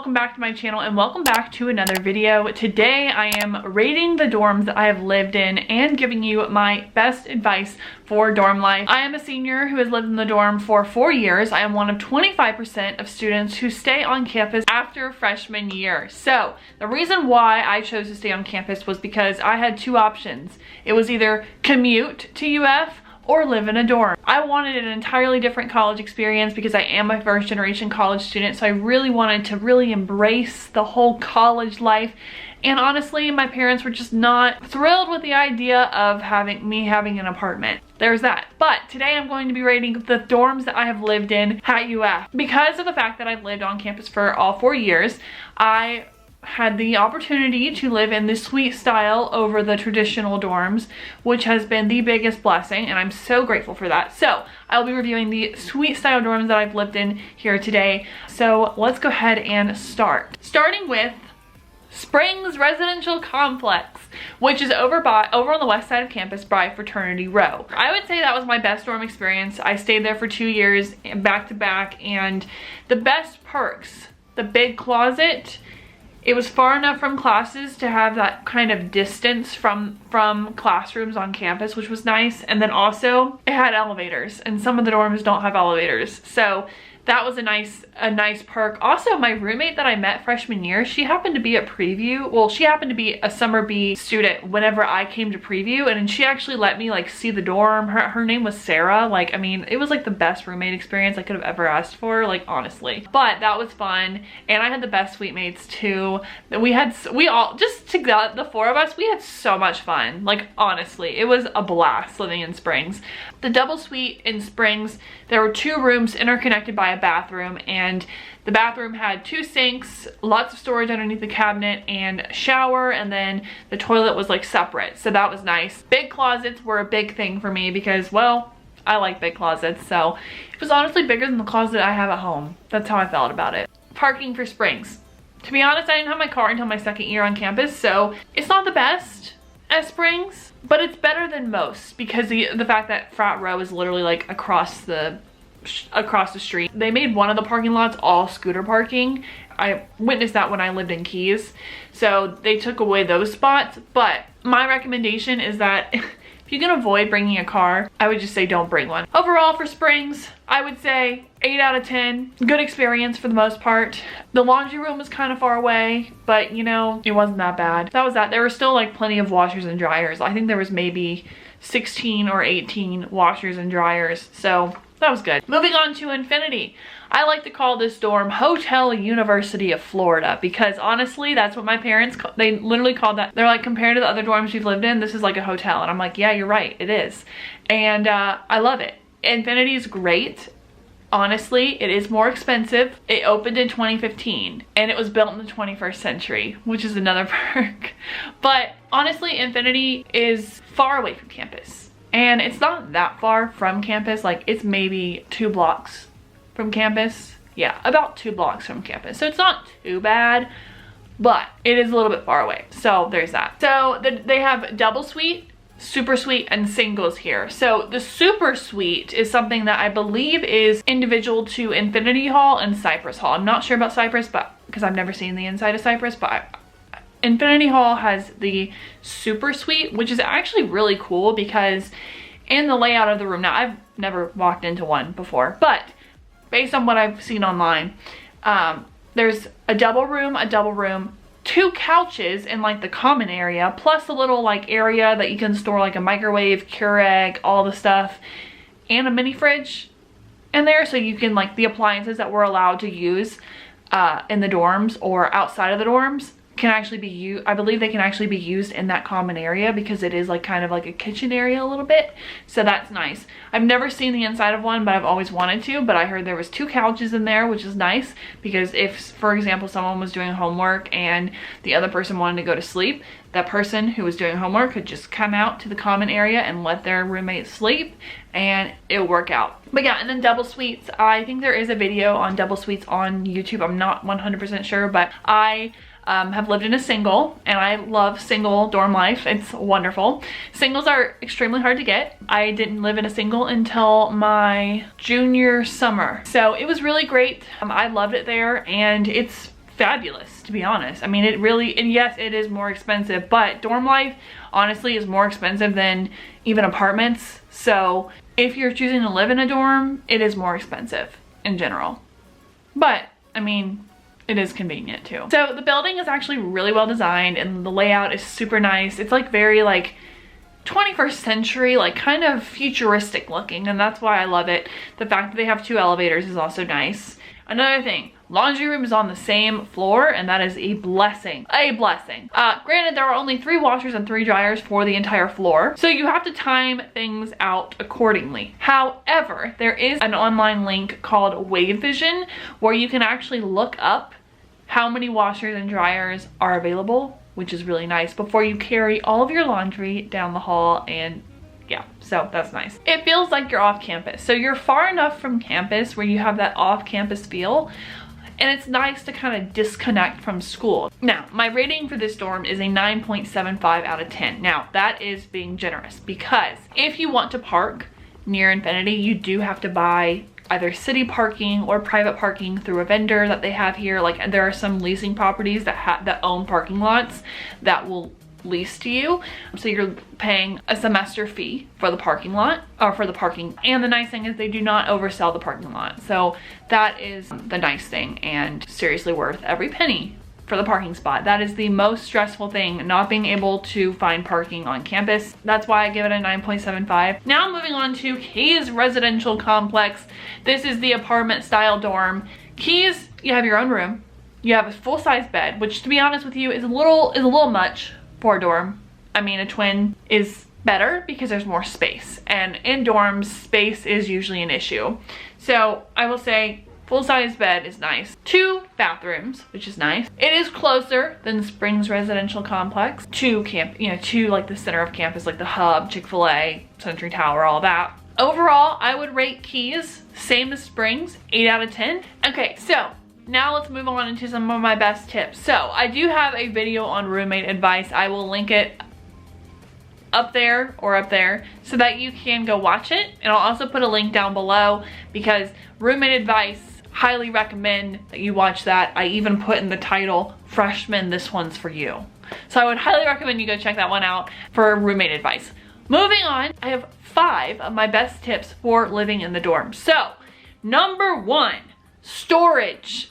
welcome back to my channel and welcome back to another video. Today I am rating the dorms that I have lived in and giving you my best advice for dorm life. I am a senior who has lived in the dorm for 4 years. I am one of 25% of students who stay on campus after freshman year. So the reason why I chose to stay on campus was because I had two options. It was either commute to UF or live in a dorm. I wanted an entirely different college experience because I am a first generation college student, so I really wanted to really embrace the whole college life. And honestly, my parents were just not thrilled with the idea of me having an apartment. There's that. But today I'm going to be rating the dorms that I have lived in at UF. Because of the fact that I've lived on campus for all 4 years, I had the opportunity to live in the suite style over the traditional dorms, which has been the biggest blessing, and I'm so grateful for that. So I'll be reviewing the suite style dorms that I've lived in here today. So let's go ahead and start. Starting with Springs Residential Complex, which is over on the west side of campus by Fraternity Row. I would say that was my best dorm experience. I stayed there for 2 years back to back, and the best perks, the big closet. It was far enough from classes to have that kind of distance from classrooms on campus, which was nice. And then also it had elevators, and some of the dorms don't have elevators. So that was a nice perk. Also, my roommate that I met freshman year, she happened to be at Preview. Well, she happened to be a summer B student whenever I came to Preview, and she actually let me like see the dorm. Her name was Sarah. Like, I mean, it was like the best roommate experience I could have ever asked for, like, honestly. But that was fun, and I had the best suite mates too. We all, just together, the four of us, we had so much fun. Like, honestly, it was a blast living in Springs. The double suite in Springs, there were 2 rooms interconnected by a bathroom, and the bathroom had 2 sinks, lots of storage underneath the cabinet, and shower, and then the toilet was like separate, so that was nice. Big closets were a big thing for me because, well, I like big closets, so it was honestly bigger than the closet I have at home. That's how I felt about it. Parking for Springs. To be honest, I didn't have my car until my 2nd year on campus, so it's not the best at Springs, but it's better than most because the fact that Frat Row is literally like across the street. They made one of the parking lots all scooter parking. I witnessed that when I lived in Keys, so they took away those spots. But my recommendation is that if you can avoid bringing a car, I would just say don't bring one. Overall for Springs, I would say 8 out of 10. Good experience for the most part. The laundry room was kind of far away, but you know, it wasn't that bad. That was that. There were still like plenty of washers and dryers. I think there was maybe 16 or 18 washers and dryers, so that was good. Moving on to Infinity. I like to call this dorm Hotel University of Florida because honestly, that's what my parents, they literally called that. They're like, compared to the other dorms we've lived in, this is like a hotel. And I'm like, yeah, you're right, it is. And I love it. Infinity is great. Honestly, it is more expensive. It opened in 2015 and it was built in the 21st century, which is another perk. But honestly, Infinity is far away from campus. And it's not that far from campus. Like, it's maybe 2 blocks from campus. Yeah, about 2 blocks from campus. So it's not too bad, but it is a little bit far away. So there's that. So they have double suite, super suite, and singles here. So the super suite is something that I believe is individual to Infinity Hall and Cypress Hall. I'm not sure about Cypress, but because I've never seen the inside of Cypress, but Infinity Hall has the super suite, which is actually really cool because in the layout of the room, now I've never walked into one before, but based on what I've seen online, there's a double room, 2 couches in like the common area, plus a little like area that you can store like a microwave, Keurig, all the stuff, and a mini fridge in there, so you can like the appliances that we're allowed to use in the dorms or outside of the dorms can actually be used. I believe they can actually be used in that common area because it is like kind of like a kitchen area a little bit, so that's nice. I've never seen the inside of one, but I've always wanted to. But I heard there was 2 couches in there, which is nice because if, for example, someone was doing homework and the other person wanted to go to sleep, that person who was doing homework could just come out to the common area and let their roommate sleep, and it'll work out. But yeah, and then double suites, I think there is a video on double suites on YouTube. I'm not 100% sure, but I have lived in a single, and I love single dorm life. It's wonderful. Singles are extremely hard to get. I didn't live in a single until my junior summer, so it was really great. I loved it there, and it's fabulous, to be honest. I mean, it really, and yes, it is more expensive, but dorm life honestly is more expensive than even apartments. So if you're choosing to live in a dorm, it is more expensive in general. But I mean, it is convenient too. So the building is actually really well designed and the layout is super nice. It's like very like 21st century, like kind of futuristic looking, and that's why I love it. The fact that they have 2 elevators is also nice. Another thing, laundry room is on the same floor, and that is a blessing. A blessing. Granted, there are only 3 washers and 3 dryers for the entire floor, so you have to time things out accordingly. However, there is an online link called Wave Vision where you can actually look up how many washers and dryers are available, which is really nice, before you carry all of your laundry down the hall. And yeah, so that's nice. It feels like you're off campus. So you're far enough from campus where you have that off-campus feel, and it's nice to kind of disconnect from school. Now, my rating for this dorm is a 9.75 out of 10. Now, that is being generous, because if you want to park near Infinity, you do have to buy either city parking or private parking through a vendor that they have here. Like, there are some leasing properties that own parking lots that will lease to you, so you're paying a semester fee for the parking lot, or for the parking. And the nice thing is they do not oversell the parking lot, so that is the nice thing, and seriously worth every penny for the parking spot. That is the most stressful thing, not being able to find parking on campus. That's why I give it a 9.75. Now moving on to Keys Residential Complex. This is the apartment style dorm. Keys, you have your own room. You have a full-size bed, which to be honest with you is a little much for a dorm. I mean, a twin is better because there's more space, and in dorms, space is usually an issue. So I will say full-size bed is nice. 2 bathrooms, which is nice. It is closer than Springs Residential Complex to camp, you know, to like the center of campus, like the hub, Chick-fil-A, Century Tower, all that. Overall, I would rate Keys, same as Springs, 8 out of 10. Okay, so now let's move on into some of my best tips. So I do have a video on roommate advice. I will link it up there or up there so that you can go watch it. And I'll also put a link down below, because roommate advice, highly recommend that you watch that. I even put in the title, Freshman, this one's for you. So I would highly recommend you go check that one out for roommate advice. Moving on, I have 5 of my best tips for living in the dorm. So number 1, storage.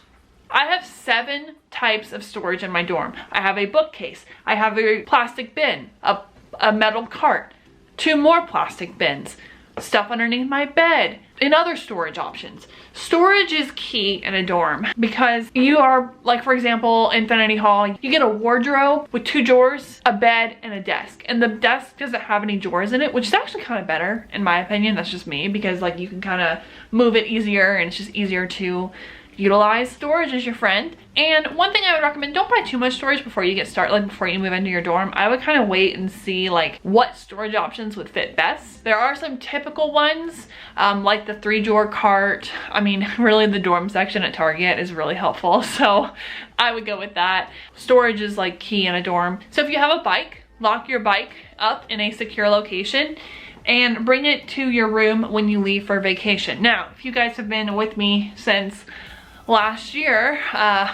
I have 7 types of storage in my dorm. I have a bookcase, I have a plastic bin, a metal cart, 2 more plastic bins, stuff underneath my bed, and other storage options. Storage is key in a dorm, because you are, like for example, Infinity Hall, you get a wardrobe with 2 drawers, a bed, and a desk. And the desk doesn't have any drawers in it, which is actually kind of better in my opinion. That's just me, because like you can kind of move it easier and it's just easier to utilize. Storage is your friend. And one thing I would recommend, don't buy too much storage before you get started, like before you move into your dorm. I would kind of wait and see like what storage options would fit best. There are some typical ones, like the 3-drawer cart. I mean, really the dorm section at Target is really helpful, so I would go with that. Storage is like key in a dorm. So if you have a bike, lock your bike up in a secure location and bring it to your room when you leave for vacation. Now, if you guys have been with me since last year,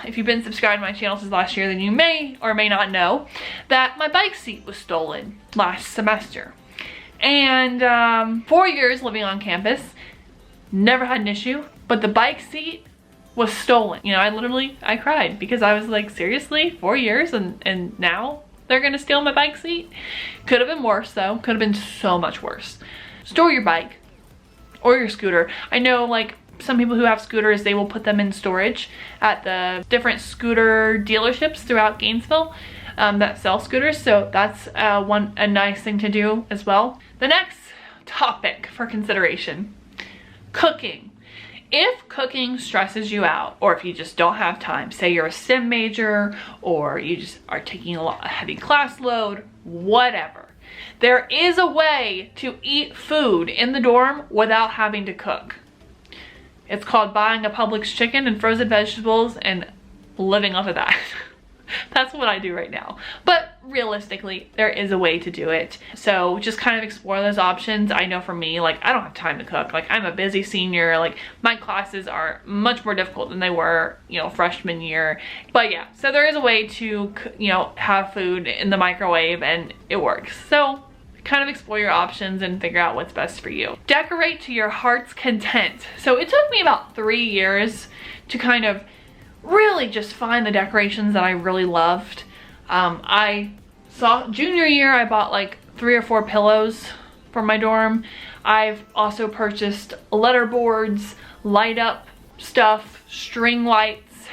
if you've been subscribed to my channel since last year, then you may or may not know that my bike seat was stolen last semester. And 4 years living on campus, never had an issue, but the bike seat was stolen. You know, I cried, because I was like, seriously, 4 years and now they're gonna steal my bike seat? Could have been worse though, could have been so much worse. Store your bike or your scooter. I know like some people who have scooters, they will put them in storage at the different scooter dealerships throughout Gainesville that sell scooters. So that's a nice thing to do as well. The next topic for consideration, cooking. If cooking stresses you out, or if you just don't have time, say you're a sim major, or you just are taking a heavy class load, whatever, there is a way to eat food in the dorm without having to cook. It's called buying a Publix chicken and frozen vegetables and living off of that. That's what I do right now. But realistically, there is a way to do it. So just kind of explore those options. I know for me, like, I don't have time to cook. Like, I'm a busy senior. Like, my classes are much more difficult than they were, you know, freshman year. But yeah, so there is a way to, you know, have food in the microwave and it works. So kind of explore your options and figure out what's best for you. Decorate to your heart's content. So it took me about 3 years to kind of really just find the decorations that I really loved. I saw junior year, I bought like 3 or 4 pillows for my dorm. I've also purchased letter boards, light up stuff, string lights.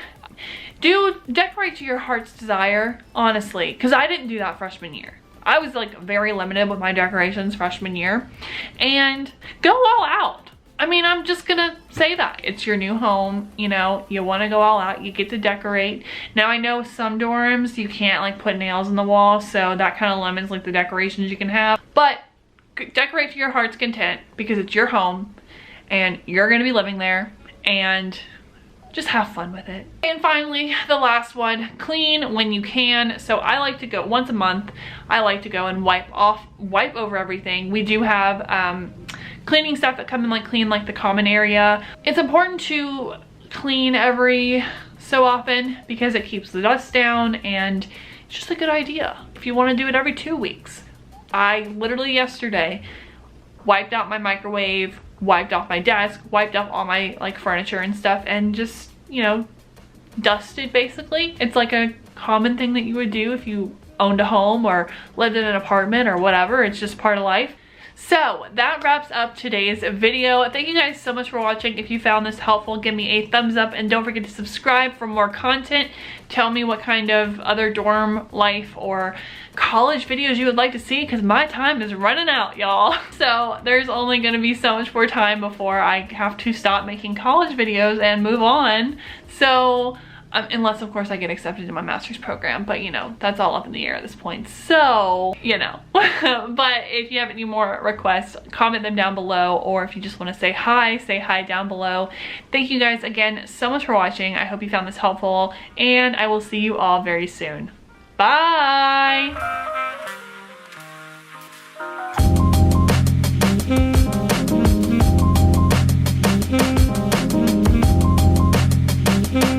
Do decorate to your heart's desire, honestly, because I didn't do that freshman year. I was like very limited with my decorations freshman year, and go all out. I mean, I'm just gonna say that. It's your new home, you know, you wanna go all out, you get to decorate. Now I know some dorms, you can't like put nails in the wall, so that kind of limits like the decorations you can have. But decorate to your heart's content because it's your home and you're gonna be living there, and just have fun with it. And finally, the last one, clean when you can. So I like to go once a month, I like to go and wipe over everything. We do have cleaning stuff that come in like clean like the common area. It's important to clean every so often because it keeps the dust down, and it's just a good idea if you want to do it every 2 weeks. I literally yesterday wiped out my microwave, wiped off my desk, wiped off all my like furniture and stuff, and just, you know, dusted basically. It's like a common thing that you would do if you owned a home or lived in an apartment or whatever. It's just part of life. So that wraps up today's video. Thank you guys so much for watching. If you found this helpful, give me a thumbs up and don't forget to subscribe for more content. Tell me what kind of other dorm life or college videos you would like to see, because my time is running out, y'all. So there's only going to be so much more time before I have to stop making college videos and move on. So unless of course I get accepted to my master's program, but you know, that's all up in the air at this point, so you know. But if you have any more requests, comment them down below, or if you just want to say hi down below. Thank you guys again so much for watching. I hope you found this helpful, and I will see you all very soon. Bye.